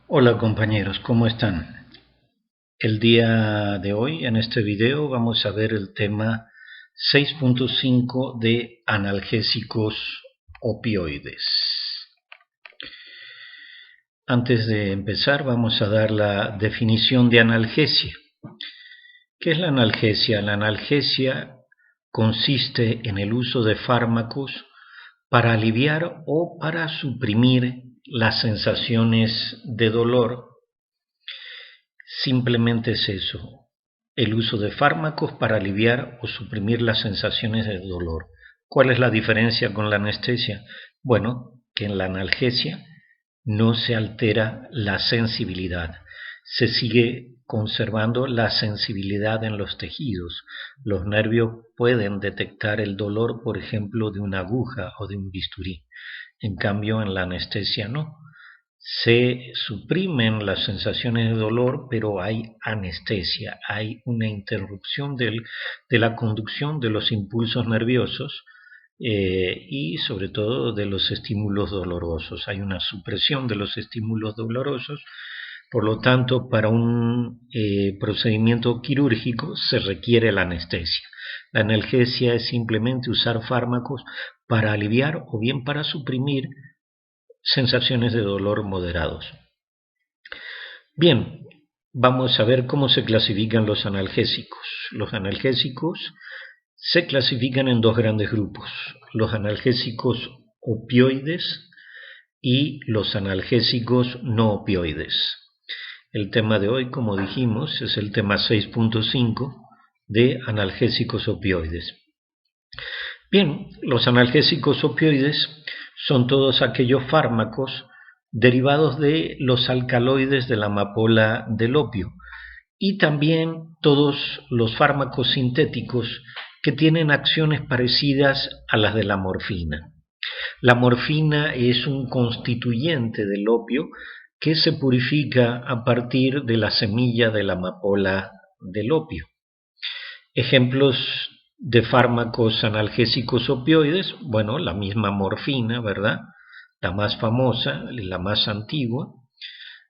Hola compañeros, ¿cómo están? El día de hoy en este video vamos a ver el tema 6.5 de analgésicos opioides. Antes de empezar vamos a dar la definición de analgesia. ¿Qué es la analgesia? La analgesia consiste en el uso de fármacos para aliviar o para suprimir las sensaciones de dolor. Simplemente es eso, el uso de fármacos para aliviar o suprimir las sensaciones de dolor. ¿Cuál es la diferencia con la anestesia? Bueno, que en la analgesia no se altera la sensibilidad, se sigue conservando la sensibilidad en los tejidos. Los nervios pueden detectar el dolor, por ejemplo, de una aguja o de un bisturí. En cambio, en la anestesia no. Se suprimen las sensaciones de dolor, pero hay anestesia, hay una interrupción de la conducción de los impulsos nerviosos y sobre todo de los estímulos dolorosos. Hay una supresión de los estímulos dolorosos, por lo tanto, para un procedimiento quirúrgico se requiere la anestesia. La analgesia es simplemente usar fármacos para aliviar o bien para suprimir sensaciones de dolor moderados. Bien, vamos a ver cómo se clasifican los analgésicos. Los analgésicos se clasifican en dos grandes grupos: los analgésicos opioides y los analgésicos no opioides. El tema de hoy, como dijimos, es el tema 6.5 de analgésicos opioides. Bien, los analgésicos opioides son todos aquellos fármacos derivados de los alcaloides de la amapola del opio y también todos los fármacos sintéticos que tienen acciones parecidas a las de la morfina. La morfina es un constituyente del opio que se purifica a partir de la semilla de la amapola del opio. Ejemplos de fármacos analgésicos opioides, bueno, la misma morfina, ¿verdad? La más famosa, la más antigua,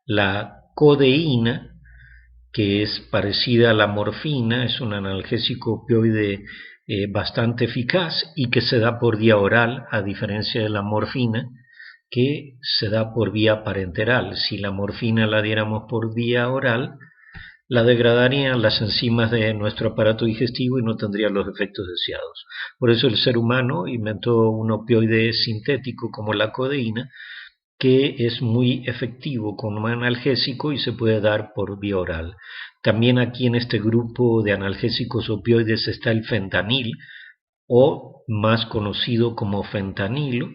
la codeína, que es parecida a la morfina, es un analgésico opioide bastante eficaz y que se da por vía oral, a diferencia de la morfina, que se da por vía parenteral. Si la morfina la diéramos por vía oral, la degradarían las enzimas de nuestro aparato digestivo y no tendría los efectos deseados. Por eso el ser humano inventó un opioide sintético como la codeína, que es muy efectivo como analgésico y se puede dar por vía oral. También aquí en este grupo de analgésicos opioides está el fentanil, o más conocido como fentanilo,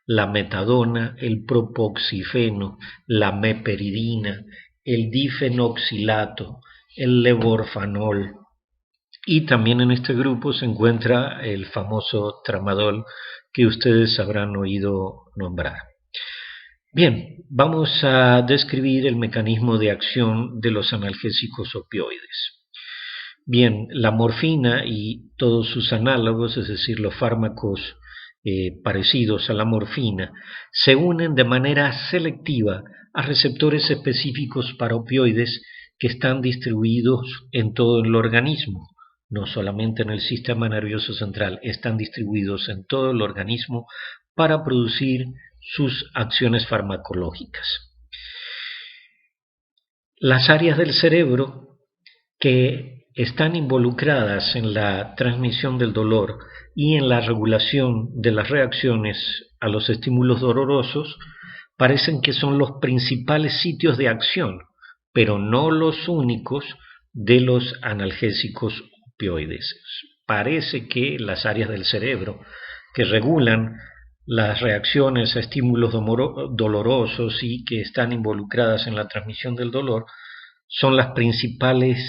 la metadona, el propoxifeno, la meperidina, el difenoxilato, el levorfanol. Y también en este grupo se encuentra el famoso tramadol, que ustedes habrán oído nombrar. Bien, vamos a describir el mecanismo de acción de los analgésicos opioides. Bien, la morfina y todos sus análogos, es decir, los fármacos parecidos a la morfina, se unen de manera selectiva a receptores específicos para opioides que están distribuidos en todo el organismo, no solamente en el sistema nervioso central, están distribuidos en todo el organismo para producir sus acciones farmacológicas. Las áreas del cerebro que están involucradas en la transmisión del dolor y en la regulación de las reacciones a los estímulos dolorosos parecen que son los principales sitios de acción, pero no los únicos, de los analgésicos opioides. Parece que las áreas del cerebro que regulan las reacciones a estímulos dolorosos y que están involucradas en la transmisión del dolor son los principales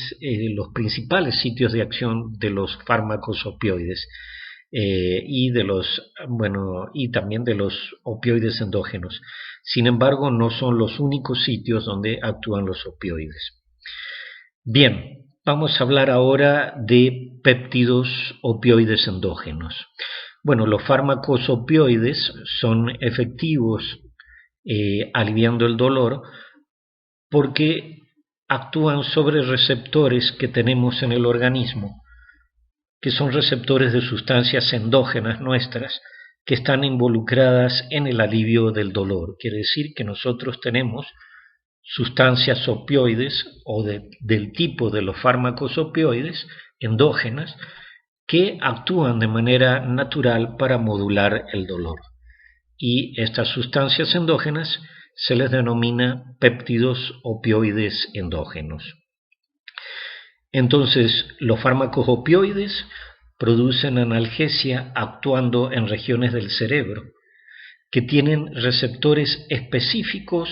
sitios de acción de los fármacos opioides y también de los opioides endógenos. Sin embargo, no son los únicos sitios donde actúan los opioides. Bien, vamos a hablar ahora de péptidos opioides endógenos. Bueno, los fármacos opioides son efectivos aliviando el dolor porque actúan sobre receptores que tenemos en el organismo, que son receptores de sustancias endógenas nuestras que están involucradas en el alivio del dolor. Quiere decir que nosotros tenemos sustancias opioides o del tipo de los fármacos opioides endógenas que actúan de manera natural para modular el dolor. Y estas sustancias endógenas se les denomina péptidos opioides endógenos. Entonces, los fármacos opioides producen analgesia actuando en regiones del cerebro que tienen receptores específicos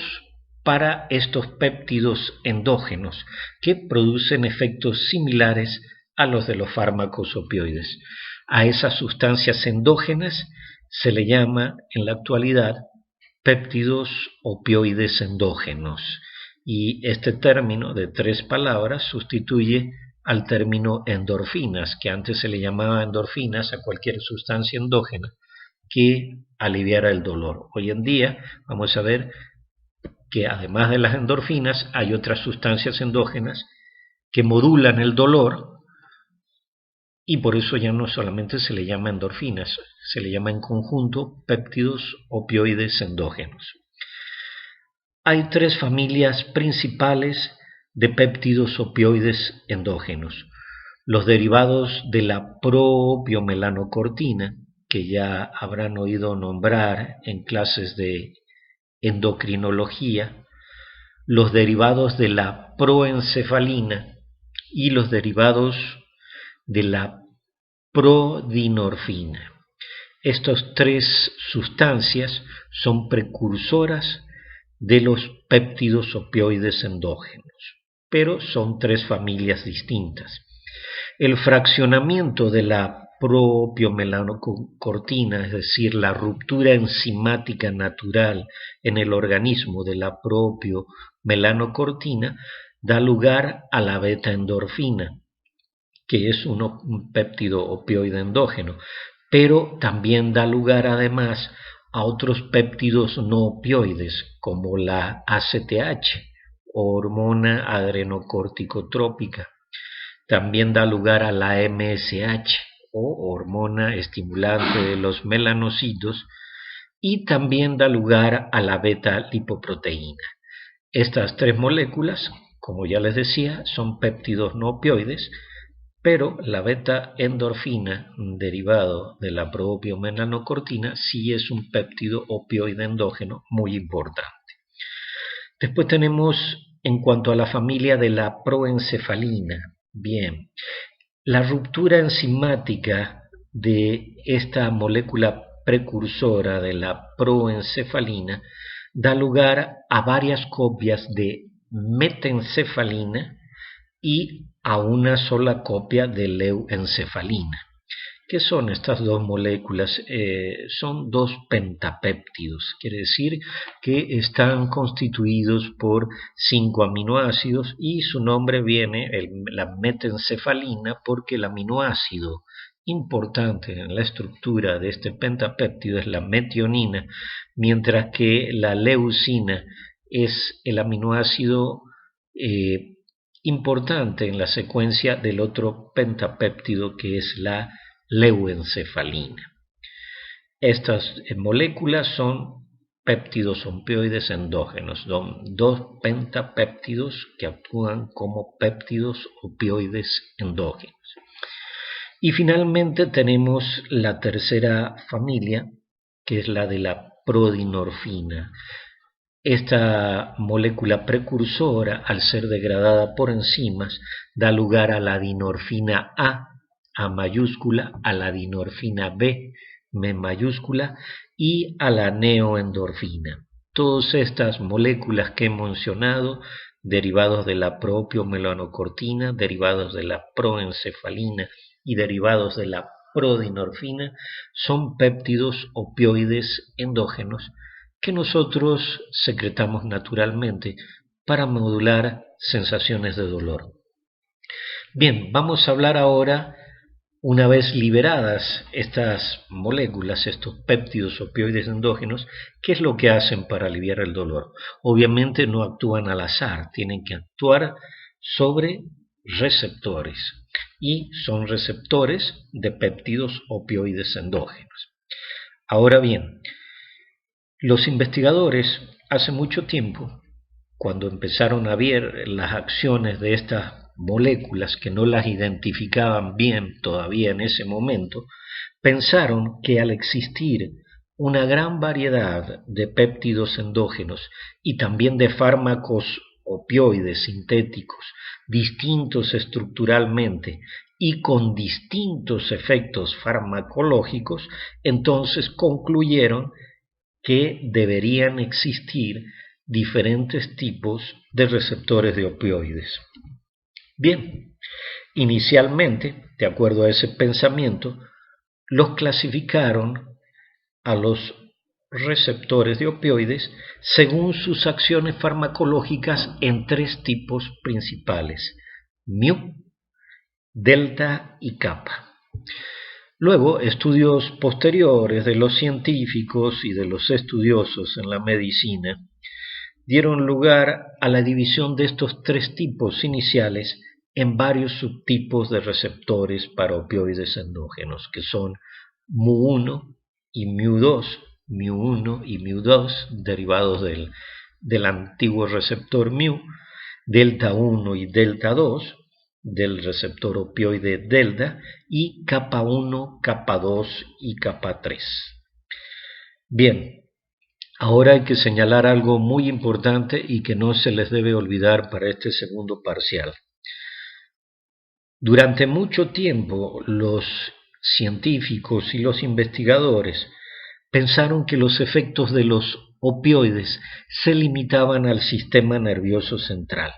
para estos péptidos endógenos que producen efectos similares a los de los fármacos opioides. A esas sustancias endógenas se le llama en la actualidad péptidos opioides endógenos, y este término de 3 palabras sustituye al término endorfinas, que antes se le llamaba endorfinas a cualquier sustancia endógena que aliviara el dolor. Hoy en día vamos a ver que además de las endorfinas hay otras sustancias endógenas que modulan el dolor, y por eso ya no solamente se le llama endorfinas, se le llama en conjunto péptidos opioides endógenos. Hay 3 familias principales de péptidos opioides endógenos: los derivados de la propiomelanocortina, que ya habrán oído nombrar en clases de endocrinología, los derivados de la proencefalina y los derivados de la prodinorfina. Estas 3 sustancias son precursoras de los péptidos opioides endógenos, pero son 3 familias distintas. El fraccionamiento de la propiomelanocortina, es decir, la ruptura enzimática natural en el organismo de la propiomelanocortina, da lugar a la beta-endorfina, que es un péptido opioide endógeno, pero también da lugar además a otros péptidos no opioides, como la ACTH, hormona adrenocorticotrópica. También da lugar a la MSH, o hormona estimulante de los melanocitos, y también da lugar a la beta-lipoproteína. Estas 3 moléculas, como ya les decía, son péptidos no opioides, pero la beta-endorfina, derivado de la propiomelanocortina, sí es un péptido opioide endógeno muy importante. Después tenemos, en cuanto a la familia de la proencefalina, bien, la ruptura enzimática de esta molécula precursora de la proencefalina da lugar a varias copias de metencefalina y a una sola copia de leuencefalina. ¿Qué son estas 2 moléculas? Son 2 pentapéptidos, quiere decir que están constituidos por 5 aminoácidos, y su nombre viene, la metencefalina, porque el aminoácido importante en la estructura de este pentapéptido es la metionina, mientras que la leucina es el aminoácido importante en la secuencia del otro pentapéptido, que es la leuencefalina. Estas moléculas son péptidos opioides endógenos, son 2 pentapéptidos que actúan como péptidos opioides endógenos. Y finalmente tenemos la tercera familia, que es la de la prodinorfina. Esta molécula precursora, al ser degradada por enzimas, da lugar a la dinorfina A mayúscula, a la dinorfina B, M mayúscula, y a la neoendorfina. Todas estas moléculas que he mencionado, derivados de la propiomelanocortina, derivados de la proencefalina y derivados de la prodinorfina, son péptidos opioides endógenos que nosotros secretamos naturalmente para modular sensaciones de dolor. Bien, vamos a hablar ahora Una vez liberadas estas moléculas, estos péptidos opioides endógenos, ¿qué es lo que hacen para aliviar el dolor? Obviamente no actúan al azar, tienen que actuar sobre receptores, y son receptores de péptidos opioides endógenos. Ahora bien, los investigadores hace mucho tiempo, cuando empezaron a ver las acciones de estas moléculas que no las identificaban bien todavía en ese momento, pensaron que al existir una gran variedad de péptidos endógenos y también de fármacos opioides sintéticos, distintos estructuralmente y con distintos efectos farmacológicos, entonces concluyeron que deberían existir diferentes tipos de receptores de opioides. Bien, inicialmente, de acuerdo a ese pensamiento, los clasificaron a los receptores de opioides según sus acciones farmacológicas en tres tipos principales: mu, delta y kappa. Luego, estudios posteriores de los científicos y de los estudiosos en la medicina dieron lugar a la división de estos tres tipos iniciales en varios subtipos de receptores para opioides endógenos, que son mu1 y mu2, mu1 y mu2, derivados del antiguo receptor mu, delta 1 y delta 2, del receptor opioide delta, y kappa 1, kappa 2 y kappa 3. Bien, ahora hay que señalar algo muy importante y que no se les debe olvidar para este segundo parcial. Durante mucho tiempo los científicos y los investigadores pensaron que los efectos de los opioides se limitaban al sistema nervioso central.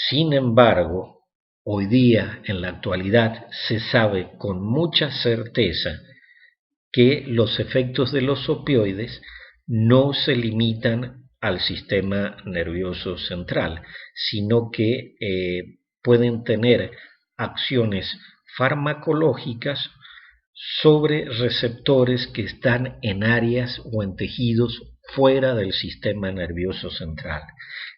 Sin embargo, hoy día, en la actualidad, se sabe con mucha certeza que los efectos de los opioides no se limitan al sistema nervioso central, sino que pueden tener acciones farmacológicas sobre receptores que están en áreas o en tejidos fuera del sistema nervioso central.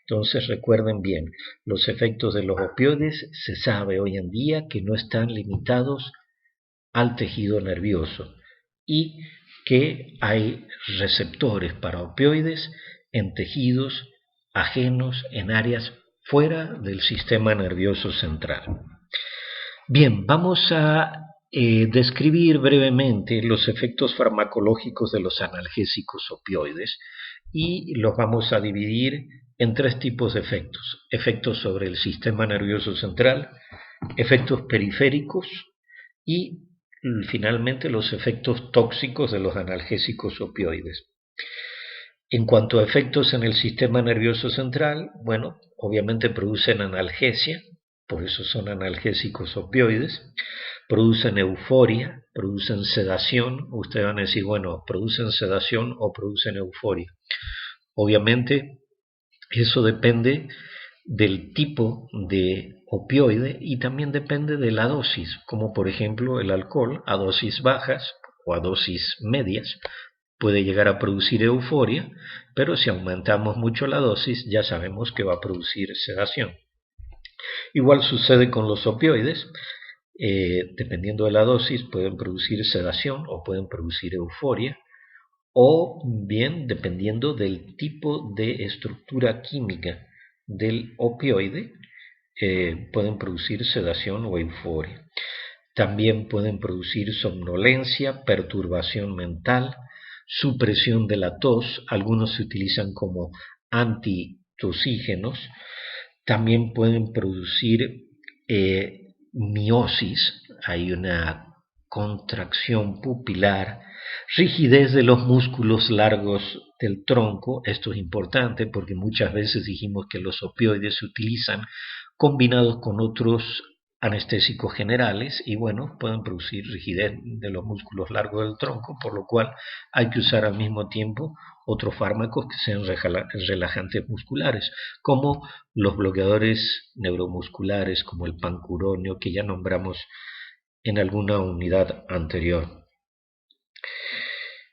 Entonces recuerden bien, los efectos de los opioides se sabe hoy en día que no están limitados al tejido nervioso y que hay receptores para opioides en tejidos ajenos, en áreas fuera del sistema nervioso central. Bien, vamos a describir brevemente los efectos farmacológicos de los analgésicos opioides y los vamos a dividir en tres tipos de efectos: efectos sobre el sistema nervioso central, efectos periféricos y finalmente los efectos tóxicos de los analgésicos opioides. En cuanto a efectos en el sistema nervioso central, bueno, obviamente producen analgesia, por eso son analgésicos opioides, producen euforia, producen sedación. Ustedes van a decir, bueno, ¿producen sedación o producen euforia? Obviamente eso depende del tipo de opioide y también depende de la dosis, como por ejemplo el alcohol a dosis bajas o a dosis medias puede llegar a producir euforia, pero si aumentamos mucho la dosis ya sabemos que va a producir sedación. Igual sucede con los opioides, dependiendo de la dosis pueden producir sedación o pueden producir euforia, o bien dependiendo del tipo de estructura química del opioide, pueden producir sedación o euforia. También pueden producir somnolencia, perturbación mental, supresión de la tos. Algunos se utilizan como antitosígenos. También pueden producir miosis, hay una contracción pupilar, rigidez de los músculos largos del tronco. Esto es importante porque muchas veces dijimos que los opioides se utilizan combinados con otros anestésicos generales y bueno, pueden producir rigidez de los músculos largos del tronco, por lo cual hay que usar al mismo tiempo otros fármacos que sean relajantes musculares, como los bloqueadores neuromusculares, como el pancuronio, que ya nombramos en alguna unidad anterior.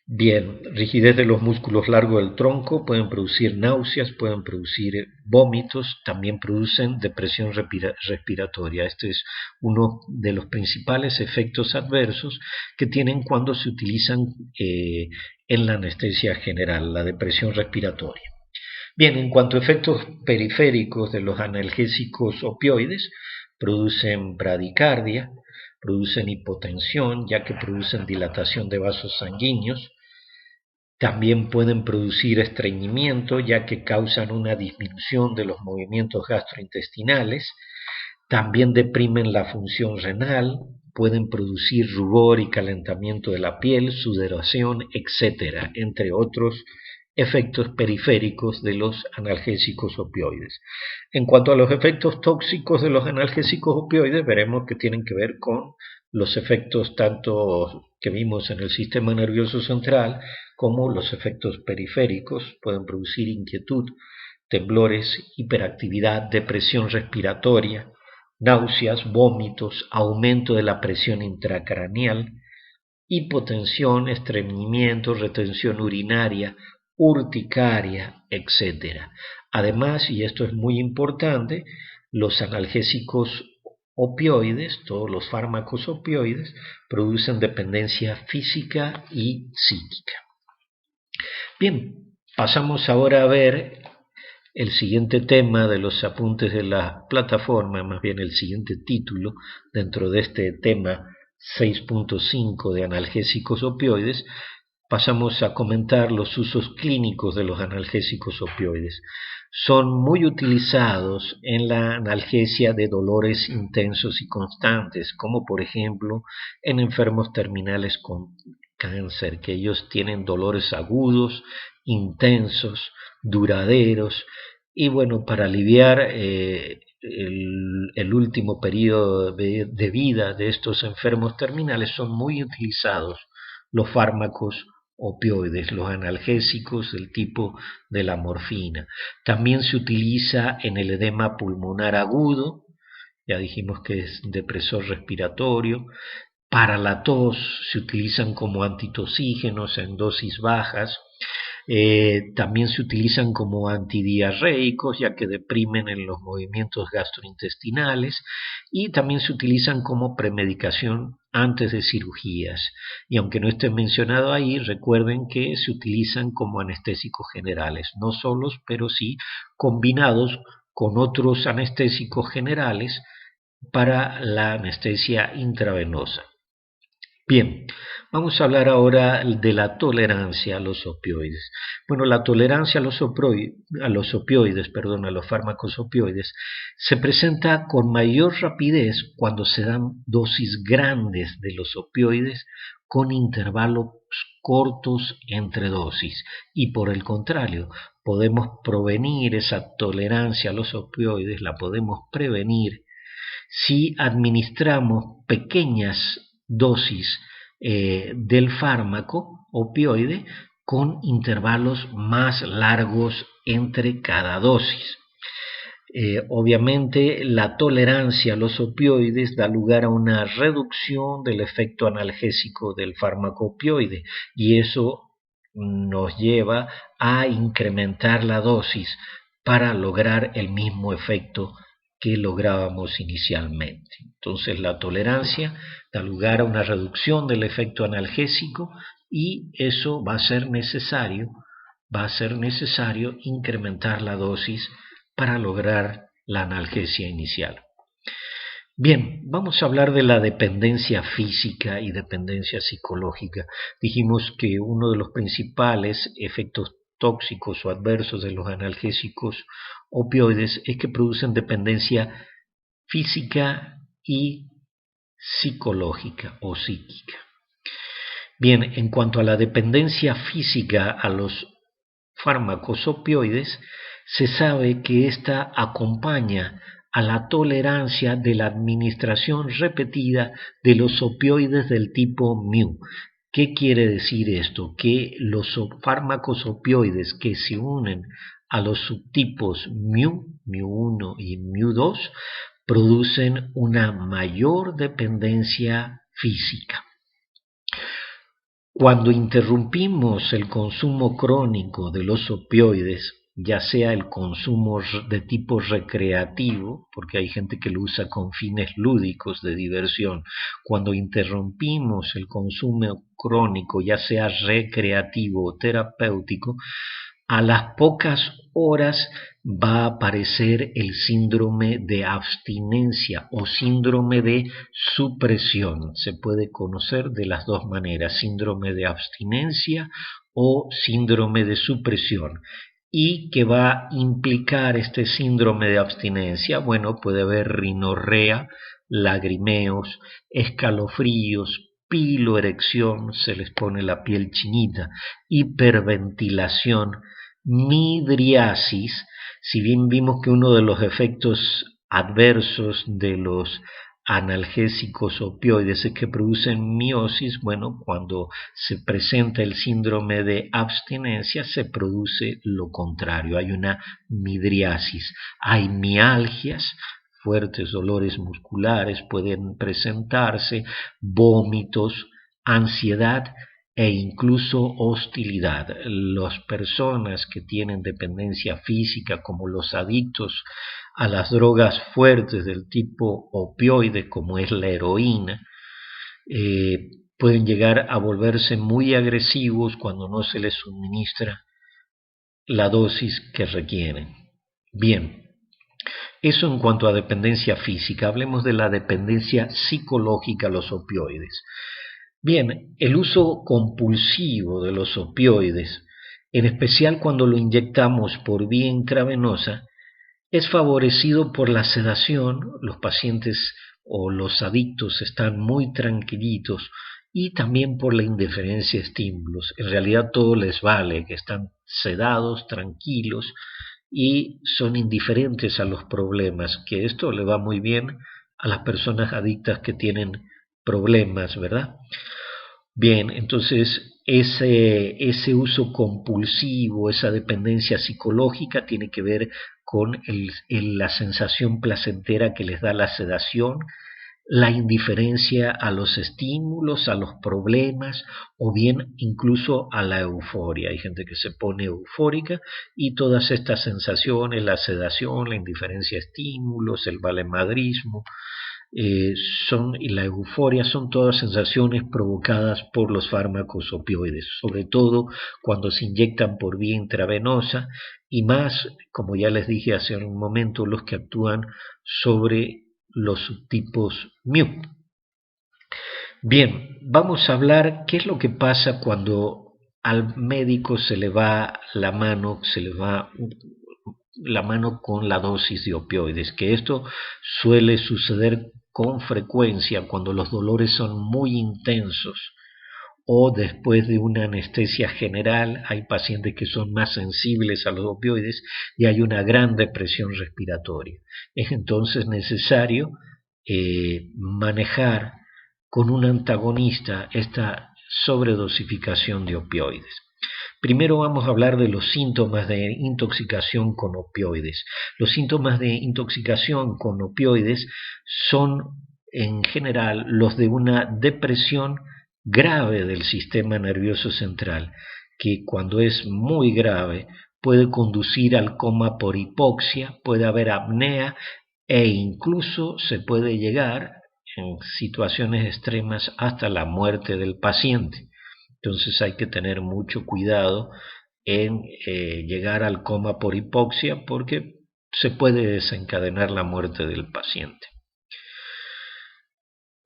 Bien, rigidez de los músculos largos del tronco, pueden producir náuseas, pueden producir vómitos, también producen depresión respiratoria. Este es uno de los principales efectos adversos que tienen cuando se utilizan en la anestesia general, la depresión respiratoria. Bien, en cuanto a efectos periféricos de los analgésicos opioides, producen bradicardia, producen hipotensión, ya que producen dilatación de vasos sanguíneos. También pueden producir estreñimiento, ya que causan una disminución de los movimientos gastrointestinales. También deprimen la función renal, pueden producir rubor y calentamiento de la piel, sudoración, etc., entre otros efectos periféricos de los analgésicos opioides. En cuanto a los efectos tóxicos de los analgésicos opioides, veremos que tienen que ver con los efectos tanto que vimos en el sistema nervioso central como los efectos periféricos. Pueden producir inquietud, temblores, hiperactividad, depresión respiratoria, náuseas, vómitos, aumento de la presión intracraneal, hipotensión, estreñimiento, retención urinaria, urticaria, etc. Además, y esto es muy importante, los analgésicos opioides, todos los fármacos opioides, producen dependencia física y psíquica. Bien, pasamos ahora a ver el siguiente tema de los apuntes de la plataforma, más bien el siguiente título dentro de este tema 6.5 de analgésicos opioides. Pasamos a comentar los usos clínicos de los analgésicos opioides. Son muy utilizados en la analgesia de dolores intensos y constantes, como por ejemplo en enfermos terminales con cáncer, que ellos tienen dolores agudos, intensos, duraderos, y bueno, para aliviar el último periodo de vida de estos enfermos terminales son muy utilizados los fármacos opioides, los analgésicos del tipo de la morfina. También se utiliza en el edema pulmonar agudo, ya dijimos que es depresor respiratorio. Para la tos se utilizan como antitosígenos en dosis bajas. También se utilizan como antidiarreicos, ya que deprimen en los movimientos gastrointestinales, y también se utilizan como premedicación antes de cirugías. Y aunque no esté mencionado ahí, recuerden que se utilizan como anestésicos generales, no solos, pero sí combinados con otros anestésicos generales para la anestesia intravenosa. Bien, vamos a hablar ahora de la tolerancia a los opioides. Bueno, la tolerancia a los fármacos opioides, se presenta con mayor rapidez cuando se dan dosis grandes de los opioides con intervalos cortos entre dosis. Y por el contrario, podemos prevenir esa tolerancia a los opioides, la podemos prevenir si administramos pequeñas dosis del fármaco opioide con intervalos más largos entre cada dosis. Obviamente la tolerancia a los opioides da lugar a una reducción del efecto analgésico del fármaco opioide, y eso nos lleva a incrementar la dosis para lograr el mismo efecto que lográbamos inicialmente. Entonces la tolerancia da lugar a una reducción del efecto analgésico, y eso va a ser necesario incrementar la dosis para lograr la analgesia inicial. Bien, vamos a hablar de la dependencia física y dependencia psicológica. Dijimos que uno de los principales efectos tóxicos o adversos de los analgésicos opioides es que producen dependencia física y psicológica o psíquica. Bien, en cuanto a la dependencia física a los fármacos opioides, se sabe que ésta acompaña a la tolerancia de la administración repetida de los opioides del tipo mu. ¿Qué quiere decir esto? Que los fármacos opioides que se unen a los subtipos mu1 y mu2 producen una mayor dependencia física. Cuando interrumpimos el consumo crónico de los opioides, ya sea el consumo de tipo recreativo, porque hay gente que lo usa con fines lúdicos de diversión, cuando interrumpimos el consumo crónico, ya sea recreativo o terapéutico, a las pocas horas va a aparecer el síndrome de abstinencia o síndrome de supresión. Se puede conocer de las dos maneras, síndrome de abstinencia o síndrome de supresión. ¿Y qué va a implicar este síndrome de abstinencia? Bueno, puede haber rinorrea, lagrimeos, escalofríos, piloerección, se les pone la piel chinita, hiperventilación, midriasis. Si bien vimos que uno de los efectos adversos de los analgésicos opioides es que producen miosis, bueno, cuando se presenta el síndrome de abstinencia se produce lo contrario, hay una midriasis, hay mialgias, fuertes dolores musculares pueden presentarse, vómitos, ansiedad e incluso hostilidad. Las personas que tienen dependencia física, como los adictos a las drogas fuertes del tipo opioide, como es la heroína, pueden llegar a volverse muy agresivos cuando no se les suministra la dosis que requieren. Bien, eso en cuanto a dependencia física. Hablemos de la dependencia psicológica a los opioides. Bien, el uso compulsivo de los opioides, en especial cuando lo inyectamos por vía intravenosa, es favorecido por la sedación. Los pacientes o los adictos están muy tranquilitos, y también por la indiferencia a estímulos. En realidad todo les vale, que están sedados, tranquilos y son indiferentes a los problemas, que esto le va muy bien a las personas adictas que tienen problemas, ¿verdad? Bien, entonces ese uso compulsivo, esa dependencia psicológica tiene que ver con la sensación placentera que les da la sedación, la indiferencia a los estímulos, a los problemas, o bien incluso a la euforia. Hay gente que se pone eufórica y todas estas sensaciones, la sedación, la indiferencia a estímulos, el valemadrismo, y la euforia son todas sensaciones provocadas por los fármacos opioides, sobre todo cuando se inyectan por vía intravenosa y más, como ya les dije hace un momento, los que actúan sobre los subtipos mu. Bien, vamos a hablar qué es lo que pasa cuando al médico se le va la mano, con la dosis de opioides, que esto suele suceder con frecuencia cuando los dolores son muy intensos o después de una anestesia general. Hay pacientes que son más sensibles a los opioides y hay una gran depresión respiratoria. Es entonces necesario manejar con un antagonista esta sobredosificación de opioides. Primero vamos a hablar de los síntomas de intoxicación con opioides. Los síntomas de intoxicación con opioides son en general los de una depresión grave del sistema nervioso central, que cuando es muy grave puede conducir al coma por hipoxia, puede haber apnea e incluso se puede llegar en situaciones extremas hasta la muerte del paciente. Entonces hay que tener mucho cuidado en llegar al coma por hipoxia, porque se puede desencadenar la muerte del paciente.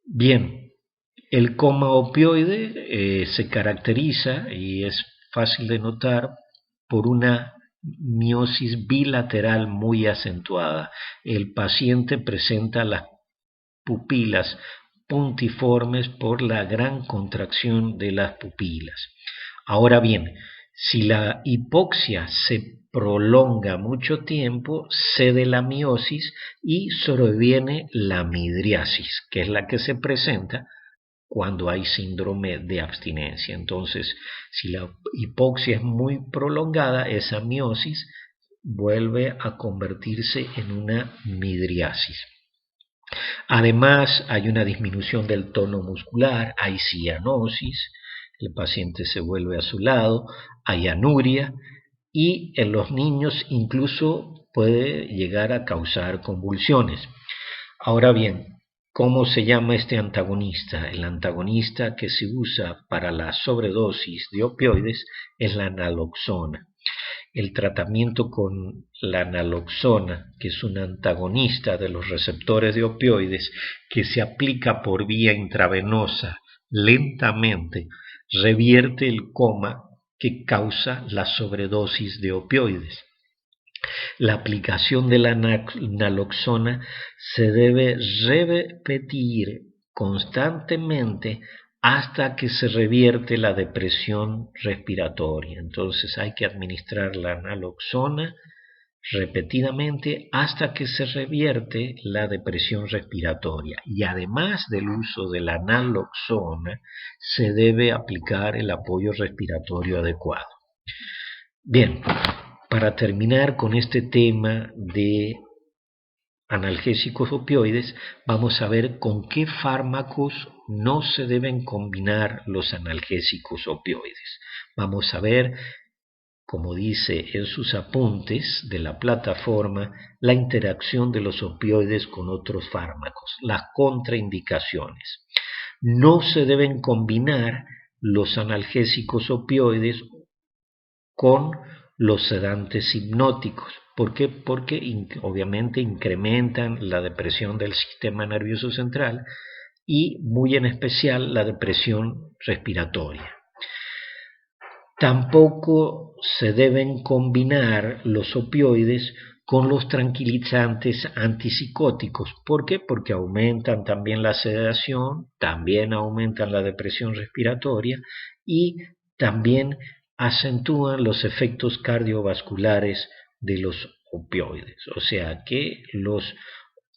Bien, el coma opioide se caracteriza, y es fácil de notar, por una miosis bilateral muy acentuada. El paciente presenta las pupilas puntiformes por la gran contracción de las pupilas. Ahora bien, si la hipoxia se prolonga mucho tiempo, cede la miosis y sobreviene la midriasis, que es la que se presenta cuando hay síndrome de abstinencia. Entonces, si la hipoxia es muy prolongada, esa miosis vuelve a convertirse en una midriasis. Además, hay una disminución del tono muscular, hay cianosis, el paciente se vuelve azulado, hay anuria y en los niños incluso puede llegar a causar convulsiones. Ahora bien, ¿cómo se llama este antagonista? El antagonista que se usa para la sobredosis de opioides es la naloxona. El tratamiento con la naloxona, que es un antagonista de los receptores de opioides, que se aplica por vía intravenosa lentamente, revierte el coma que causa la sobredosis de opioides. La aplicación de la naloxona se debe repetir constantemente hasta que se revierte la depresión respiratoria. Entonces hay que administrar la naloxona repetidamente hasta que se revierte la depresión respiratoria. Y además del uso de la naloxona, se debe aplicar el apoyo respiratorio adecuado. Bien, para terminar con este tema de analgésicos opioides, vamos a ver con qué fármacos no se deben combinar los analgésicos opioides. Vamos a ver, como dice en sus apuntes de la plataforma, la interacción de los opioides con otros fármacos, las contraindicaciones. No se deben combinar los analgésicos opioides con los sedantes hipnóticos. ¿Por qué? Porque obviamente incrementan la depresión del sistema nervioso central y muy en especial la depresión respiratoria. Tampoco se deben combinar los opioides con los tranquilizantes antipsicóticos. ¿Por qué? Porque aumentan también la sedación, también aumentan la depresión respiratoria y también acentúan los efectos cardiovasculares de los opioides. O sea que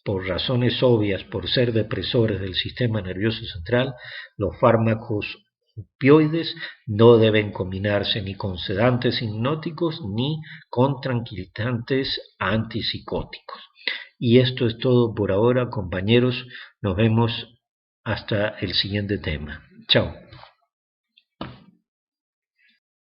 por razones obvias, por ser depresores del sistema nervioso central, los fármacos opioides no deben combinarse ni con sedantes hipnóticos ni con tranquilizantes antipsicóticos. Y esto es todo por ahora, compañeros. Nos vemos hasta el siguiente tema. Chao.